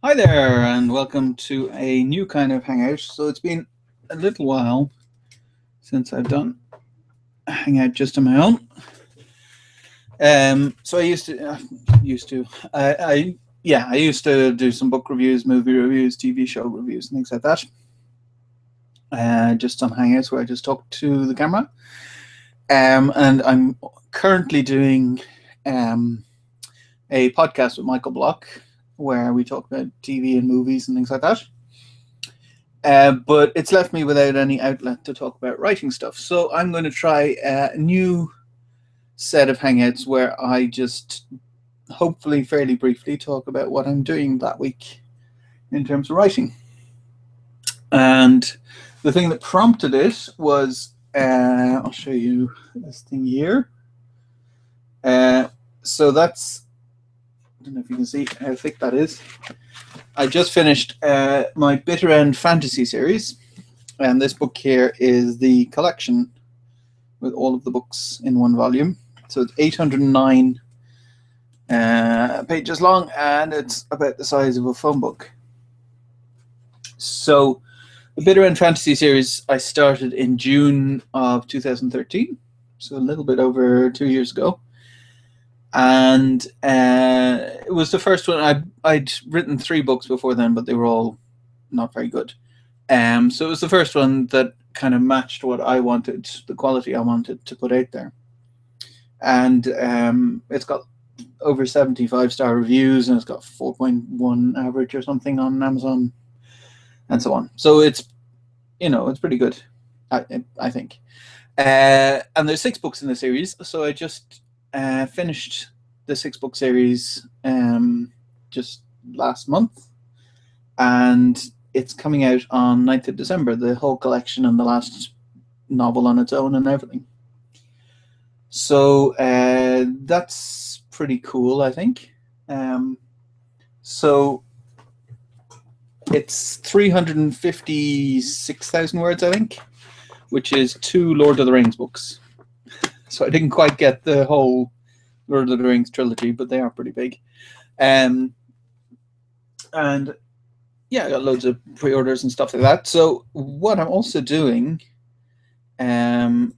Hi there, and welcome to a new kind of hangout. So it's been a little while since I've done a hangout just on my own. So I used to do some book reviews, movie reviews, TV show reviews, and things like that. Just on hangouts where I just talk to the camera. And I'm currently doing a podcast with Michael Block where we talk about TV and movies and things like that. But it's left me without any outlet to talk about writing stuff. So I'm going to try a new set of hangouts where I just hopefully fairly briefly talk about what I'm doing that week in terms of writing. And the thing that prompted it was I'll show you this thing here. So that's, I don't know if you can see how thick that is. I just finished my Bytarend fantasy series, and this book here is the collection with all of the books in one volume. So it's 809 pages long, and it's about the size of a phone book. So the Bytarend fantasy series I started in June of 2013, so a little bit over 2 years ago. And it was the first one. I'd written 3 books before then, but they were all not very good. So it was the first one that kind of matched what I wanted, the quality I wanted to put out there. And it's got over 75-star reviews, and it's got 4.1 average or something on Amazon, and so on. So it's pretty good, I think. And there's 6 books in the series, so I just finished the 6-book series just last month, and it's coming out on 9th of December, the whole collection and the last novel on its own and everything. So that's pretty cool, I think. So it's 356,000 words, I think, which is 2 Lord of the Rings books. So I didn't quite get the whole Lord of the Rings trilogy, but they are pretty big. And yeah, I got loads of pre-orders and stuff like that. So what I'm also doing, connected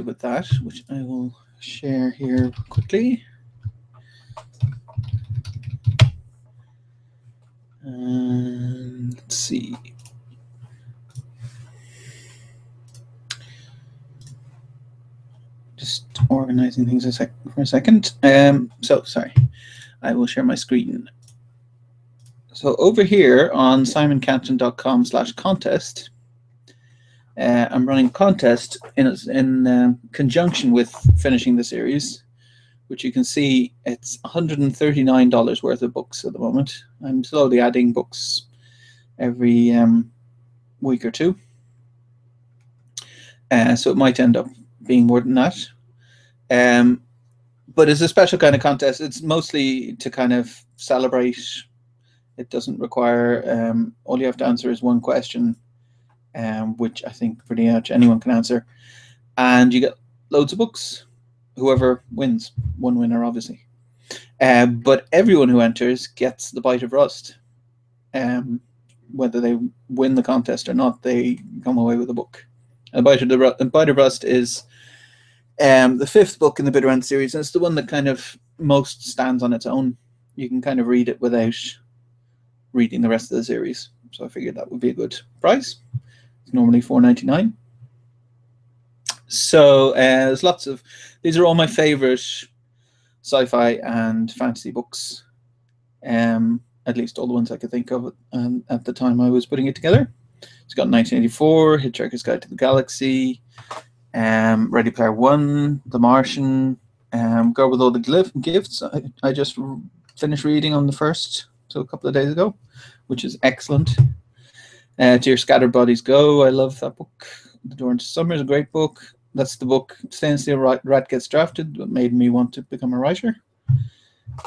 with that, which I will share here quickly. Let's see. Just organizing things for a second. So sorry, I will share my screen. So over here on simoncanton.com/contest, I'm running a contest in conjunction with finishing the series, which you can see it's $139 worth of books at the moment. I'm slowly adding books every week or two. So it might end up being more than that. But it's a special kind of contest. It's mostly to kind of celebrate. It doesn't require, all you have to answer is one question, which I think pretty much anyone can answer. And you get loads of books. Whoever wins, one winner, obviously. But everyone who enters gets the Bite of Rust. Whether they win the contest or not, they come away with a book. And Bite of Rust is the 5th book in the Bytarend series, and it's the one that kind of most stands on its own. You can kind of read it without reading the rest of the series. So I figured that would be a good price. It's normally $4.99. So there's lots of, these are all my favorite sci-fi and fantasy books, at least all the ones I could think of at the time I was putting it together. It's got 1984, Hitchhiker's Guide to the Galaxy, Ready Player One, The Martian, Girl with All the Gifts. I just finished reading on the 1st, so a couple of days ago, which is excellent. To Your Scattered Bodies Go, I love that book. The Door into Summer is a great book. That's the book, Stay and Steal Rat Gets Drafted, that made me want to become a writer.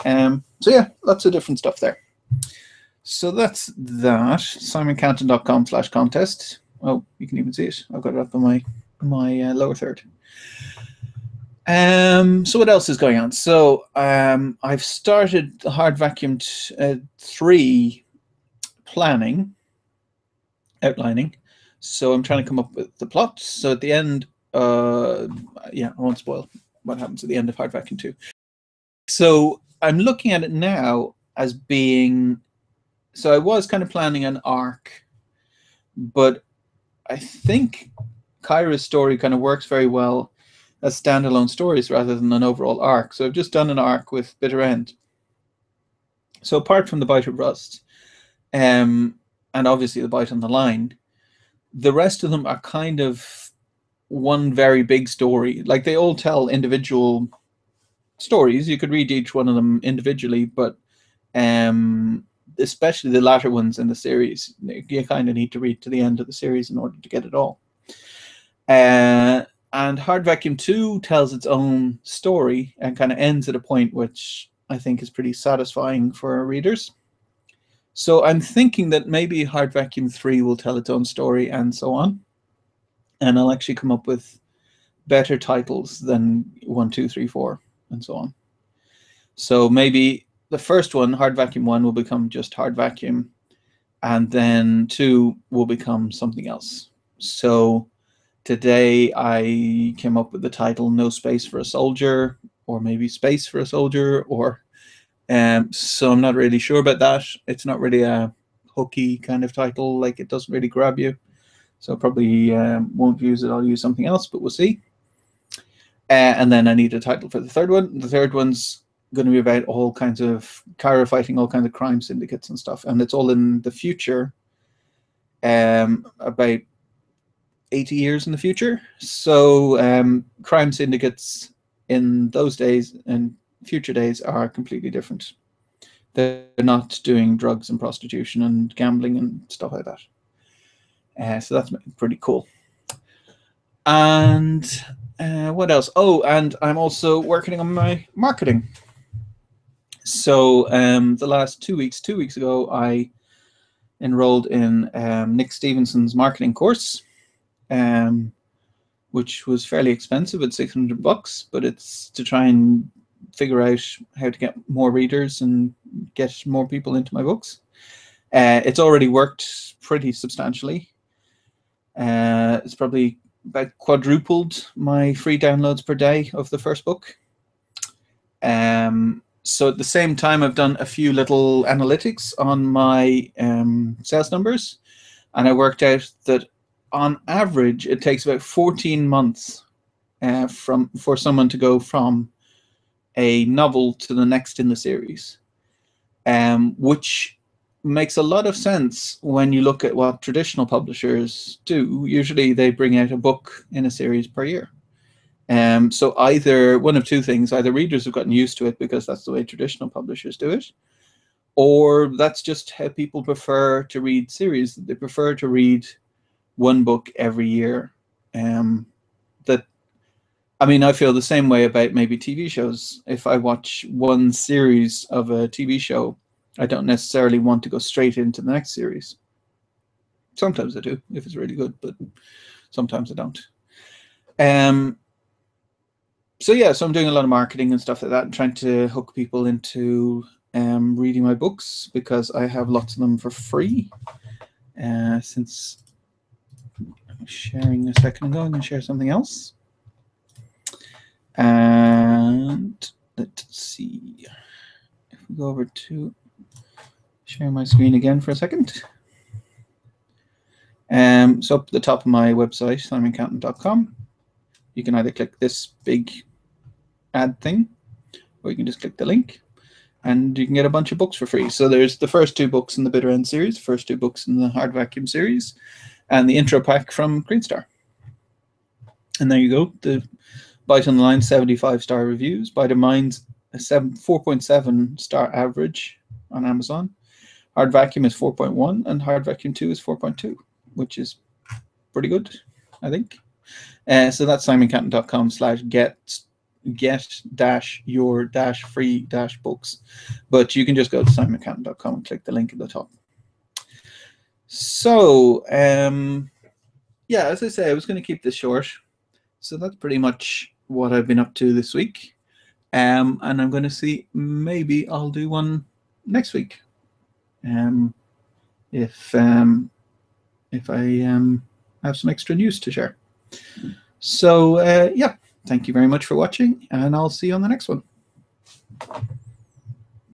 So yeah, lots of different stuff there. So that's that. simoncanton.com/contest. Oh, you can even see it. I've got it up on my lower third. So what else is going on? So I've started the Hard Vacuum 3 planning, outlining. So I'm trying to come up with the plot. So at the end, yeah, I won't spoil what happens at the end of Hard Vacuum 2. So I'm looking at it now as being, so I was kind of planning an arc, but I think Kyra's story kind of works very well as standalone stories rather than an overall arc. So I've just done an arc with Bytarend. So apart from the Bite of Rust, and obviously the Bite on the Line, the rest of them are kind of one very big story. Like they all tell individual stories. You could read each one of them individually, but especially the latter ones in the series, you kind of need to read to the end of the series in order to get it all. And Hard Vacuum 2 tells its own story and kind of ends at a point which I think is pretty satisfying for readers. So I'm thinking that maybe Hard Vacuum 3 will tell its own story and so on. And I'll actually come up with better titles than 1, 2, 3, 4, and so on. So maybe the first one, Hard Vacuum 1, will become just Hard Vacuum, and then 2 will become something else. So today I came up with the title No Space for a Soldier, or maybe Space for a Soldier, or so I'm not really sure about that. It's not really a hooky kind of title, like it doesn't really grab you. So I probably won't use it. I'll use something else, but we'll see. And then I need a title for the third one. The third one's going to be about all kinds of Kyra fighting all kinds of crime syndicates and stuff, and it's all in the future, about 80 years in the future. So crime syndicates in those days and future days are completely different. They're not doing drugs and prostitution and gambling and stuff like that. So that's pretty cool. And what else? Oh, and I'm also working on my marketing. So the last 2 weeks, 2 weeks ago, I enrolled in Nick Stevenson's marketing course, which was fairly expensive at $600, but it's to try and figure out how to get more readers and get more people into my books. It's already worked pretty substantially. It's probably about quadrupled my free downloads per day of the first book. So at the same time, I've done a few little analytics on my sales numbers, and I worked out that on average, it takes about 14 months for someone to go from a novel to the next in the series, which makes a lot of sense when you look at what traditional publishers do. Usually they bring out a book in a series per year. So either one of two things: either readers have gotten used to it because that's the way traditional publishers do it, or that's just how people prefer to read series. They prefer to read one book every year. I mean, I feel the same way about maybe TV shows. If I watch one series of a TV show, I don't necessarily want to go straight into the next series. Sometimes I do, if it's really good, but sometimes I don't. So yeah, so I'm doing a lot of marketing and stuff like that, and trying to hook people into reading my books, because I have lots of them for free. Since I'm sharing a second ago, I'm going to share something else. And let's see, if we go over to share my screen again for a second. So up at the top of my website, simoncanton.com, you can either click this big ad thing, or you can just click the link, and you can get a bunch of books for free. So there's the first 2 books in the Bytarend series, first 2 books in the Hard Vacuum series, and the intro pack from Greenstar. And there you go. The Bite on the Line, 75-star reviews. Bite of Mind's a 4.7 star average on Amazon. Hard Vacuum is 4.1, and Hard Vacuum 2 is 4.2, which is pretty good, I think. So that's simoncanton.com/get-your-free-books. But you can just go to simoncanton.com and click the link at the top. So, yeah, as I say, I was going to keep this short. So that's pretty much what I've been up to this week. And I'm going to see, maybe I'll do one next week. If I have some extra news to share. So yeah, thank you very much for watching, and I'll see you on the next one.